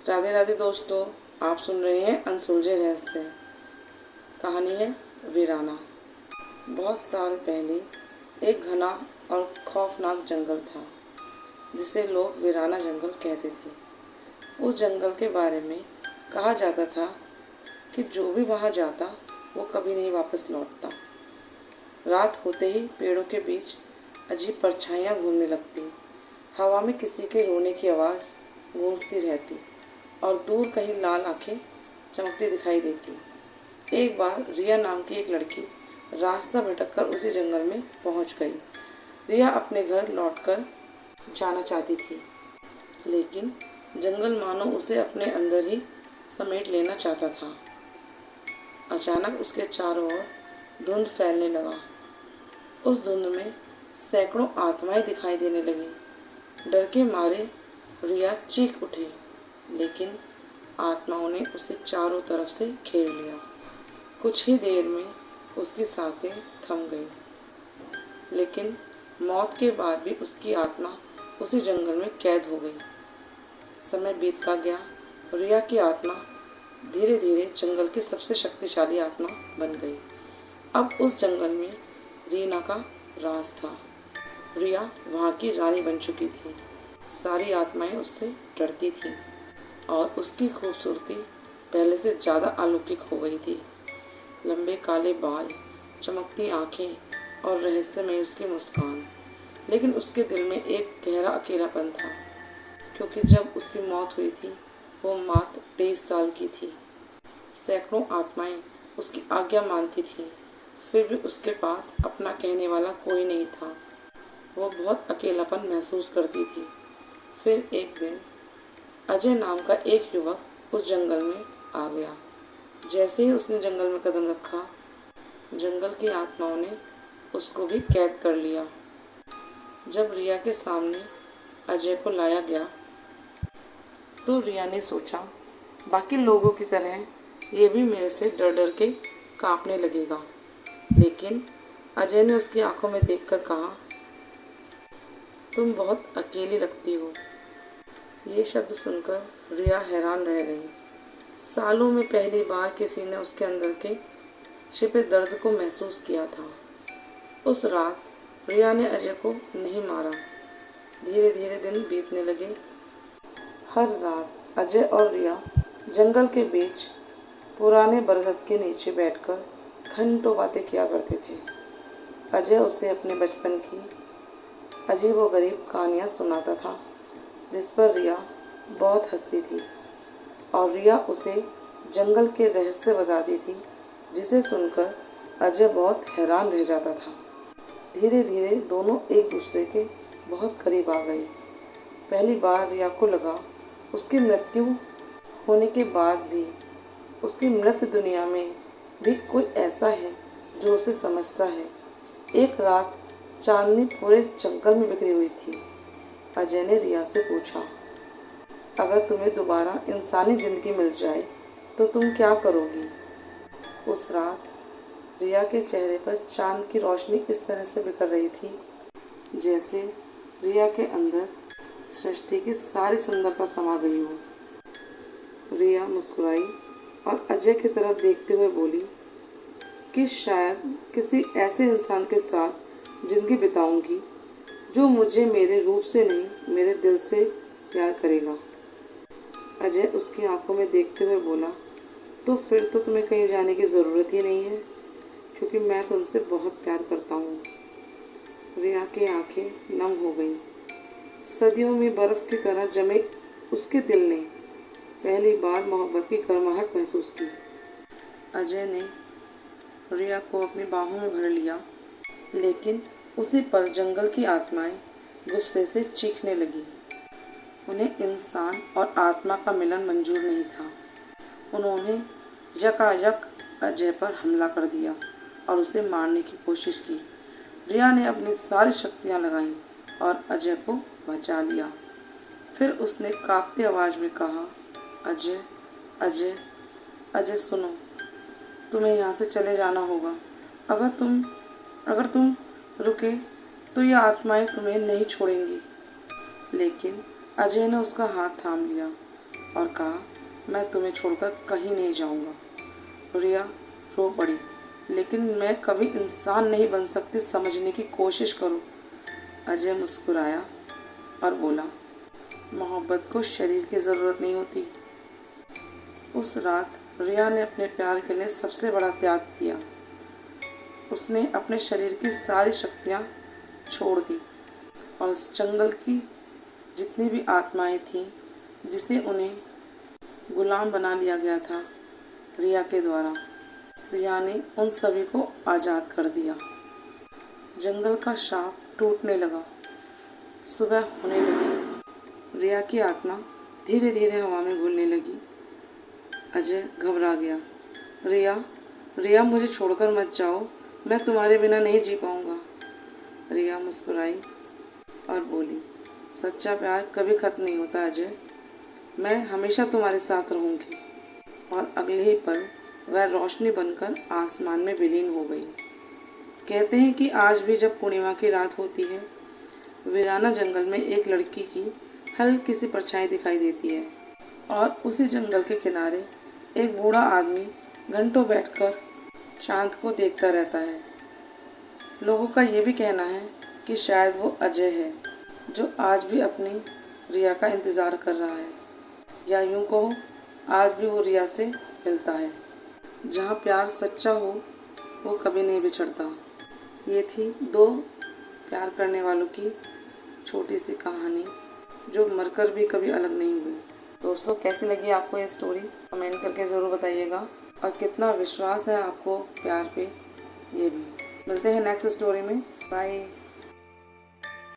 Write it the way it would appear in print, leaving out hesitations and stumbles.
राधे राधे दोस्तों, आप सुन रहे हैं अनसुलझे रहस्य। कहानी है वीराना। बहुत साल पहले एक घना और खौफनाक जंगल था जिसे लोग वीराना जंगल कहते थे। उस जंगल के बारे में कहा जाता था कि जो भी वहाँ जाता वो कभी नहीं वापस लौटता। रात होते ही पेड़ों के बीच अजीब परछाइयाँ घूमने लगती, हवा में किसी के रोने की आवाज़ गूंजती रहती और दूर कहीं लाल आंखें चमकती दिखाई देती। एक बार रिया नाम की एक लड़की रास्ता भटककर उसी जंगल में पहुंच गई। रिया अपने घर लौटकर जाना चाहती थी, लेकिन जंगल मानो उसे अपने अंदर ही समेट लेना चाहता था। अचानक उसके चारों ओर धुंध फैलने लगा। उस धुंध में सैकड़ों आत्माएं दिखाई देने लगी। डर के मारे रिया चीख उठी, लेकिन आत्माओं ने उसे चारों तरफ से घेर लिया। कुछ ही देर में उसकी सांसें थम गईं, लेकिन मौत के बाद भी उसकी आत्मा उसी जंगल में कैद हो गई। समय बीतता गया। रिया की आत्मा धीरे धीरे जंगल की सबसे शक्तिशाली आत्मा बन गई। अब उस जंगल में रीना का राज था। रिया वहाँ की रानी बन चुकी थी। सारी आत्माएं उससे डरती थीं और उसकी खूबसूरती पहले से ज़्यादा अलौकिक हो गई थी। लंबे काले बाल, चमकती आंखें और रहस्यमय उसकी मुस्कान। लेकिन उसके दिल में एक गहरा अकेलापन था, क्योंकि जब उसकी मौत हुई थी वो मात्र 23 साल की थी। सैकड़ों आत्माएं उसकी आज्ञा मानती थीं, फिर भी उसके पास अपना कहने वाला कोई नहीं था। वो बहुत अकेलापन महसूस करती थी। फिर एक दिन अजय नाम का एक युवक उस जंगल में आ गया। जैसे ही उसने जंगल में कदम रखा, जंगल की आत्माओं ने उसको भी कैद कर लिया। जब रिया के सामने अजय को लाया गया तो रिया ने सोचा, बाकी लोगों की तरह ये भी मेरे से डर डर के कांपने लगेगा। लेकिन अजय ने उसकी आंखों में देखकर कहा, तुम बहुत अकेली लगती हो। ये शब्द सुनकर रिया हैरान रह गई। सालों में पहली बार किसी ने उसके अंदर के छिपे दर्द को महसूस किया था। उस रात रिया ने अजय को नहीं मारा। धीरे धीरे दिन बीतने लगे। हर रात अजय और रिया जंगल के बीच पुराने बरगद के नीचे बैठकर घंटों बातें किया करते थे। अजय उसे अपने बचपन की अजीबोगरीब कहानियाँ सुनाता था, जिस पर रिया बहुत हंसती थी, और रिया उसे जंगल के रहस्य बताती थी, जिसे सुनकर अजय बहुत हैरान रह जाता था। धीरे धीरे दोनों एक दूसरे के बहुत करीब आ गए। पहली बार रिया को लगा उसकी मृत्यु होने के बाद भी उसकी मृत दुनिया में भी कोई ऐसा है जो उसे समझता है। एक रात चांदनी पूरे जंगल में बिखरी हुई थी। अजय ने रिया से पूछा, अगर तुम्हें दोबारा इंसानी जिंदगी मिल जाए तो तुम क्या करोगी? उस रात रिया के चेहरे पर चांद की रोशनी इस तरह से बिखर रही थी जैसे रिया के अंदर सृष्टि की सारी सुंदरता समा गई हो। रिया मुस्कुराई और अजय की तरफ देखते हुए बोली कि शायद किसी ऐसे इंसान के साथ जिंदगी बिताऊंगी जो मुझे मेरे रूप से नहीं, मेरे दिल से प्यार करेगा। अजय उसकी आंखों में देखते हुए बोला, तो फिर तो तुम्हें कहीं जाने की ज़रूरत ही नहीं है, क्योंकि मैं तुमसे बहुत प्यार करता हूँ। रिया की आंखें नम हो गईं। सदियों में बर्फ़ की तरह जमे उसके दिल ने पहली बार मोहब्बत की गर्माहट महसूस की। अजय ने रिया को अपनी बाहों में भर लिया, लेकिन उसी पर जंगल की आत्माएं गुस्से से चीखने लगी। उन्हें इंसान और आत्मा का मिलन मंजूर नहीं था। उन्होंने यकायक अजय पर हमला कर दिया और उसे मारने की कोशिश की। रिया ने अपनी सारी शक्तियां लगाईं और अजय को बचा लिया। फिर उसने कांपती आवाज़ में कहा, अजय अजय अजय सुनो, तुम्हें यहाँ से चले जाना होगा। अगर तुम रुके तो ये आत्माएं तुम्हें नहीं छोड़ेंगी। लेकिन अजय ने उसका हाथ थाम लिया। और कहा, मैं तुम्हें छोड़कर कहीं नहीं जाऊंगा। रिया रो पड़ी, लेकिन मैं कभी इंसान नहीं बन सकती, समझने की कोशिश करो। अजय मुस्कुराया और बोला, मोहब्बत को शरीर की ज़रूरत नहीं होती। उस रात रिया ने अपने प्यार के लिए सबसे बड़ा त्याग किया। उसने अपने शरीर की सारी शक्तियाँ छोड़ दी और उस जंगल की जितनी भी आत्माएं थीं जिसे उन्हें गुलाम बना लिया गया था रिया के द्वारा, रिया ने उन सभी को आज़ाद कर दिया। जंगल का शाप टूटने लगा। सुबह होने लगी। रिया की आत्मा धीरे धीरे हवा में घुलने लगी। अजय घबरा गया। रिया, रिया, मुझे छोड़कर मत जाओ, मैं तुम्हारे बिना नहीं जी पाऊंगा। रिया मुस्कुराई और बोली, सच्चा प्यार कभी खत्म नहीं होता अजय, मैं हमेशा तुम्हारे साथ रहूंगी। और अगले ही पल वह रोशनी बनकर आसमान में विलीन हो गई। कहते हैं कि आज भी जब पूर्णिमा की रात होती है, वीराना जंगल में एक लड़की की हल्की सी परछाई दिखाई देती है और उसी जंगल के किनारे एक बूढ़ा आदमी घंटों बैठकर चांद को देखता रहता है। लोगों का ये भी कहना है कि शायद वो अजय है, जो आज भी अपनी रिया का इंतज़ार कर रहा है, या यूं कहो आज भी वो रिया से मिलता है। जहाँ प्यार सच्चा हो वो कभी नहीं बिछड़ता। ये थी दो प्यार करने वालों की छोटी सी कहानी, जो मरकर भी कभी अलग नहीं हुई। दोस्तों, कैसी लगी आपको ये स्टोरी, कमेंट करके ज़रूर बताइएगा। और कितना विश्वास है आपको प्यार पे, ये भी। मिलते हैं नेक्स्ट स्टोरी में। बाय।